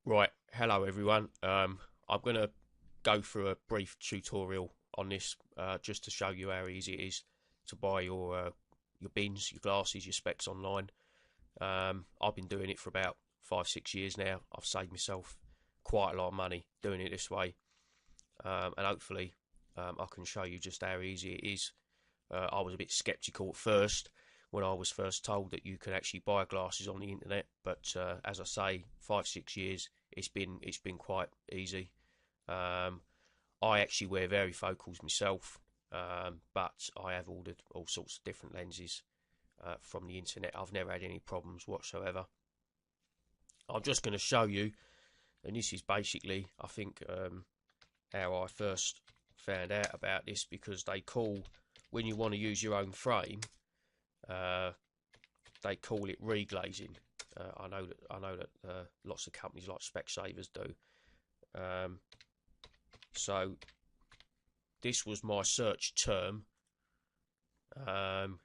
Right, hello everyone. I'm going to go through a brief tutorial on this just to show you how easy it is to buy your bins, your glasses, your specs online. I've been doing it for about 5, 6 years now. I've saved myself quite a lot of money doing it this way, and hopefully I can show you just how easy it is. I was a bit skeptical at first when I was first told that you could actually buy glasses on the internet, but as I say, 5, 6 years, it's been quite easy. Um, I actually wear varifocals myself, but I have ordered all sorts of different lenses from the internet. I've never had any problems whatsoever. I'm just going to show you, and this is basically, I think, how I first found out about this, because they call, when you want to use your own frame, uh, they call it reglazing. I know that lots of companies like Specsavers do. Um, so this was my search term, and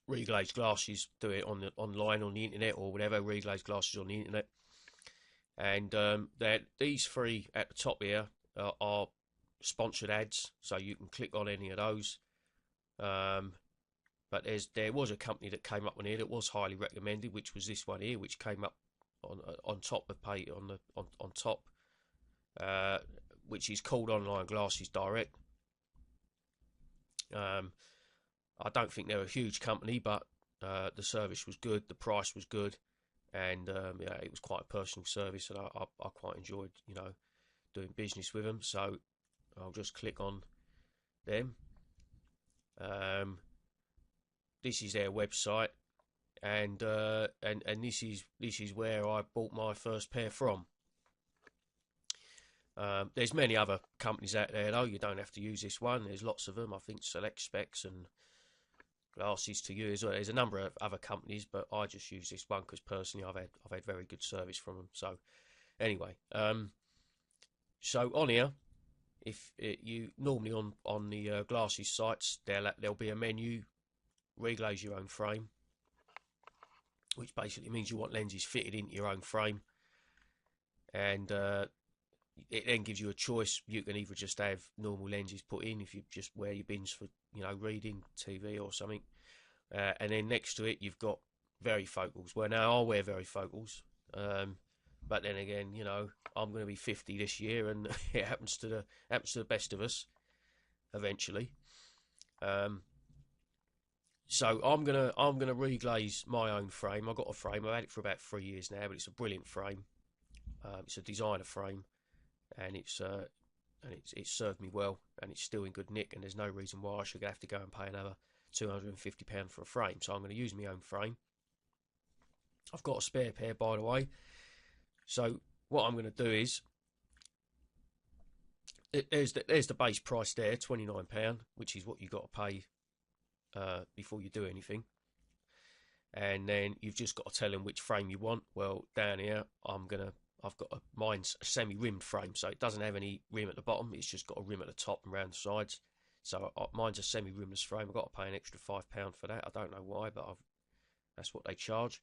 reglazed glasses, do it on the online on the internet or whatever. Reglazed glasses on the internet, and these three at the top here are sponsored ads, so you can click on any of those. Um, but there was a company that came up on here that was highly recommended, which was this one here, which came up on top of pay on top, uh, which is called Online Glasses Direct. Um, I don't think they're a huge company, but the service was good, the price was good, and yeah, it was quite a personal service, and I quite enjoyed doing business with them. So I'll just click on them. Um, this is their website, and this is where I bought my first pair from. There's many other companies out there though. You don't have to use this one. There's lots of them. I think Select Specs and Glasses to You as well. There's a number of other companies, but I just use this one because personally I've had very good service from them. So anyway, so on here, if you normally on the glasses sites, there'll be a menu, reglaze your own frame, which basically means you want lenses fitted into your own frame, and it then gives you a choice. You can either just have normal lenses put in if you just wear your bins for reading TV or something, and then next to it you've got varifocals. Well, now I wear varifocals, but then again, I'm going to be 50 this year, and it happens to the best of us eventually. Um, so I'm gonna reglaze my own frame. I've got a frame. I've had it for about 3 years now, but it's a brilliant frame. It's a designer frame, and it's served me well, and it's still in good nick, and there's no reason why I should have to go and pay another £250 for a frame. So I'm going to use my own frame. I've got a spare pair, by the way. So what I'm going to do is, there's the base price there, £29, which is what you've got to pay before you do anything. And then you've just got to tell them which frame you want. Well, down here, mine's a semi-rimmed frame, so it doesn't have any rim at the bottom. It's just got a rim at the top and around the sides. So mine's a semi-rimless frame. I've got to pay an extra £5 for that. I don't know why, but that's what they charge.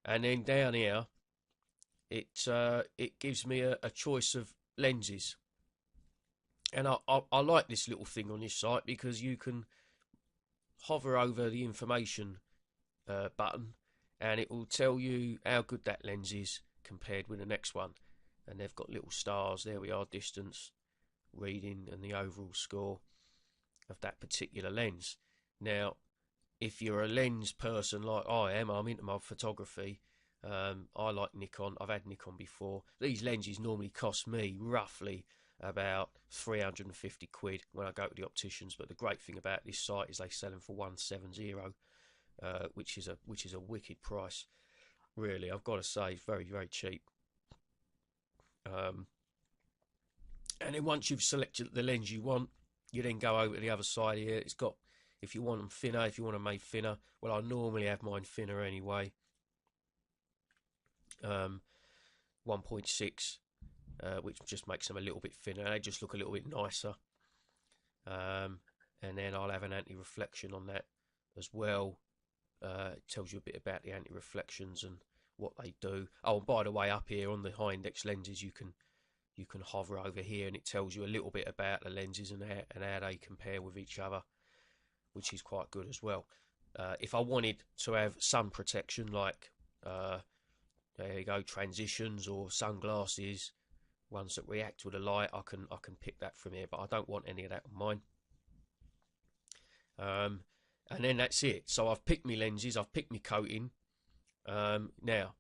And then down here, it gives me a choice of lenses. And I like this little thing on this site, because you can hover over the information button, and it will tell you how good that lens is compared with the next one. And they've got little stars. There we are, distance, reading, and the overall score of that particular lens. Now, if you're a lens person like I am, I'm into my photography. I like Nikon. I've had Nikon before. These lenses normally cost me roughly about 350 quid when I go to the opticians. But the great thing about this site is they sell them for 170, which is a wicked price. Really, I've got to say, very, very cheap. And then once you've selected the lens you want, you then go over to the other side here. It's got, if you want them thinner, if you want them made thinner. Well, I normally have mine thinner anyway. 1.6, which just makes them a little bit thinner. They just look a little bit nicer. And then I'll have an anti-reflection on that as well. It tells you a bit about the anti-reflections and what they do. Oh, and by the way, up here on the high index lenses, you can hover over here and it tells you a little bit about the lenses and how they compare with each other, which is quite good as well. If I wanted to have sun protection, like there you go, transitions or sunglasses, ones that react with the light, I can pick that from here, but I don't want any of that on mine. And then that's it. So I've picked my lenses, I've picked my coating. Now,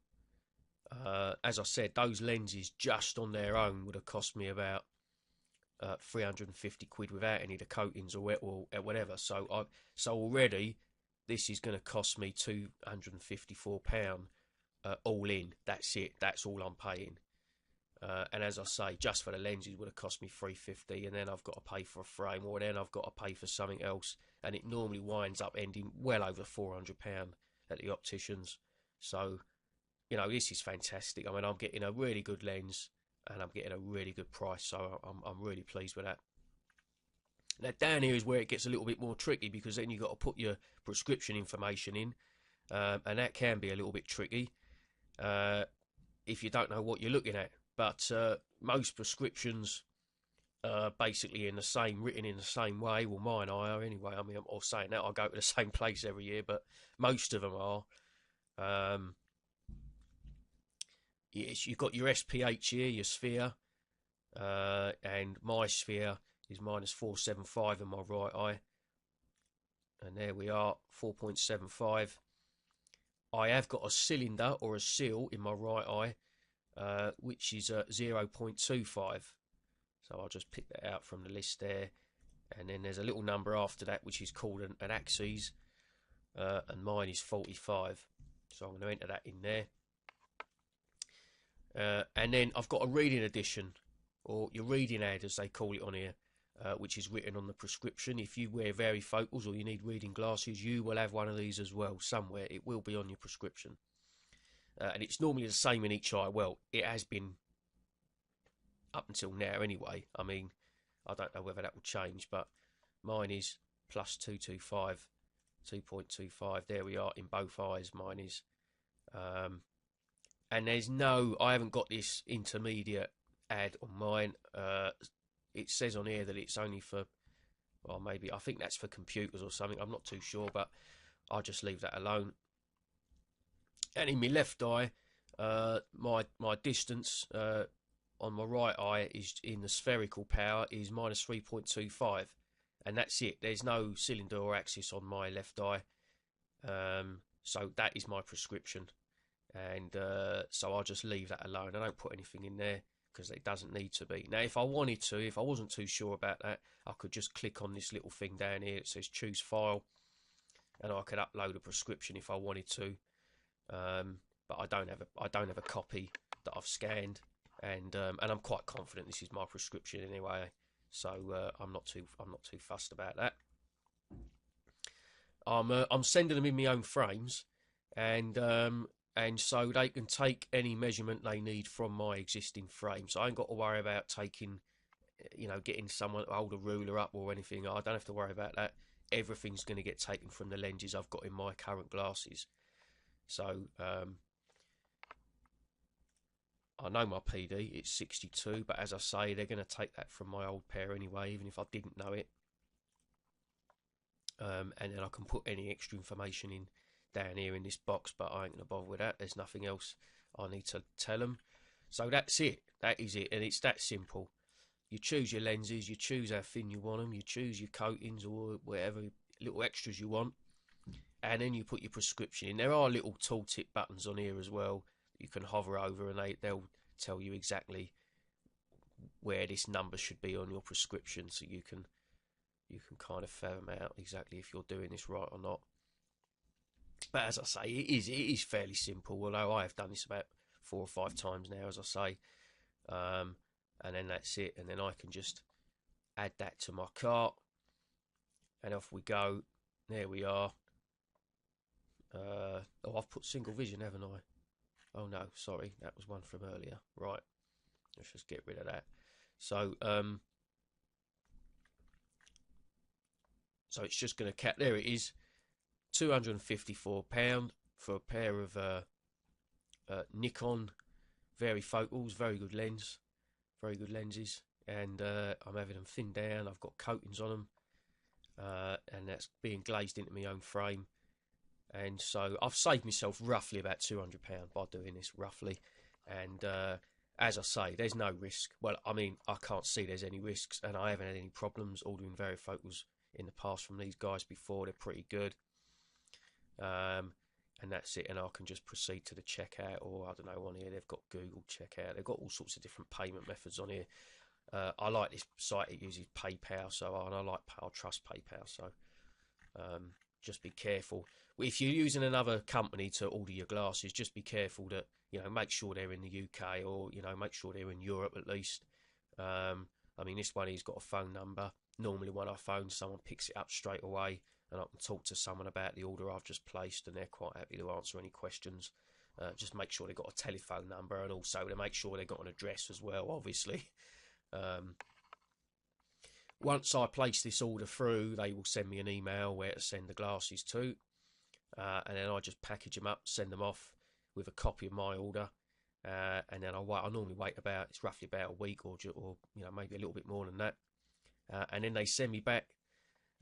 as I said, those lenses just on their own would have cost me about 350 quid without any of the coatings or whatever. So already this is going to cost me £254 all in. That's it. That's all I'm paying. And as I say, just for the lenses would have cost me 350, and then I've got to pay for a frame, or then I've got to pay for something else, and it normally winds up ending well over £400 at the opticians. So, you know, this is fantastic. I mean, I'm getting a really good lens, and I'm getting a really good price, so I'm really pleased with that. Now, down here is where it gets a little bit more tricky, because then you've got to put your prescription information in, and that can be a little bit tricky if you don't know what you're looking at. But most prescriptions are basically written in the same way. Well, mine are anyway. I mean, I'm all saying that I go to the same place every year, but most of them are. Yes, you've got your SPH here, your sphere, and my sphere is minus 475 in my right eye, and there we are, 4.75. I have got a cylinder or a seal in my right eye, which is 0.25. So I'll just pick that out from the list there, and then there's a little number after that which is called an axis, and mine is 45. So I'm going to enter that in there. And then I've got a reading edition, or your reading ad as they call it on here, which is written on the prescription. If you wear varifocals or you need reading glasses, you will have one of these as well somewhere. It will be on your prescription. And it's normally the same in each eye. Well, it has been up until now anyway. I mean, I don't know whether that will change, but mine is plus 225, 2.25. There we are in both eyes, mine is. And I haven't got this intermediate ad on mine. It says on here that it's only for, well, maybe, I think that's for computers or something. I'm not too sure, but I'll just leave that alone. And in my left eye, my distance on my right eye is in the spherical power is minus 3.25, and that's it. There's no cylinder or axis on my left eye, so that is my prescription, and so I'll just leave that alone. I don't put anything in there because it doesn't need to be. Now, if I wanted to, if I wasn't too sure about that, I could just click on this little thing down here. It says choose file, and I could upload a prescription if I wanted to. But I don't have a copy that I've scanned, and I'm quite confident this is my prescription anyway. So I'm not too fussed about that. I'm sending them in my own frames, and so they can take any measurement they need from my existing frame. So I ain't got to worry about taking, getting someone to hold a ruler up or anything. I don't have to worry about that. Everything's going to get taken from the lenses I've got in my current glasses. So I know my PD, it's 62, but as I say, they're going to take that from my old pair anyway, even if I didn't know it. And then I can put any extra information in down here in this box, but I ain't going to bother with that. There's nothing else I need to tell them. So that's it. That is it, and it's that simple. You choose your lenses, you choose how thin you want them, you choose your coatings or whatever little extras you want, and then you put your prescription in. There are little tooltip buttons on here as well that you can hover over, and they'll tell you exactly where this number should be on your prescription, so you can kind of fathom out exactly if you're doing this right or not. But as I say, it is fairly simple, although I have done this about 4 or 5 times now, as I say. And then that's it, and then I can just add that to my cart, and off we go. There we are. Oh, I've put single vision, haven't I? Oh no, sorry, that was one from earlier. Right, let's just get rid of that. So so it's just going to cap. There it is, £254 for a pair of Nikon varifocals, very good lens, very good lenses, and I'm having them thinned down. I've got coatings on them, and that's being glazed into my own frame. And so I've saved myself roughly about £200 by doing this, roughly. And as I say, there's no risk. Well, I mean, I can't see there's any risks, and I haven't had any problems ordering varifocals in the past from these guys before. They're pretty good. And that's it, and I can just proceed to the checkout, or I don't know, on here they've got Google checkout. They've got all sorts of different payment methods on here. I like this site, it uses PayPal, so I trust PayPal, so just be careful. If you're using another company to order your glasses, just be careful that, you know, make sure they're in the UK, or, you know, make sure they're in Europe at least. I mean, this one, he's got a phone number. Normally when I phone, someone picks it up straight away, and I can talk to someone about the order I've just placed, and they're quite happy to answer any questions. Just make sure they've got a telephone number, and also to make sure they've got an address as well, obviously. Once I place this order through, they will send me an email where to send the glasses to, and then I just package them up, send them off with a copy of my order, and then I normally wait it's roughly about a week, or you know, maybe a little bit more than that, and then they send me back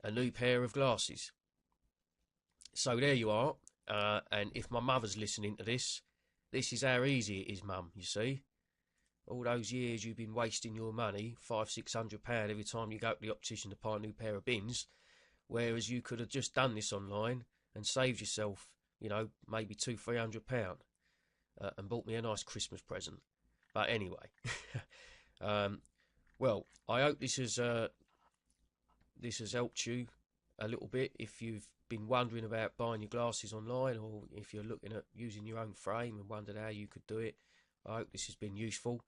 a new pair of glasses. So there you are. And if my mother's listening to this is how easy it is, Mum, you see. All those years you've been wasting your money, £500-600 every time you go to the optician to buy a new pair of bins, whereas you could have just done this online and saved yourself, you know, maybe £200-300, and bought me a nice Christmas present. But anyway, well, I hope this has helped you a little bit. If you've been wondering about buying your glasses online, or if you're looking at using your own frame and wondered how you could do it, I hope this has been useful.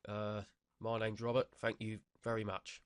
My name's Robert. Thank you very much.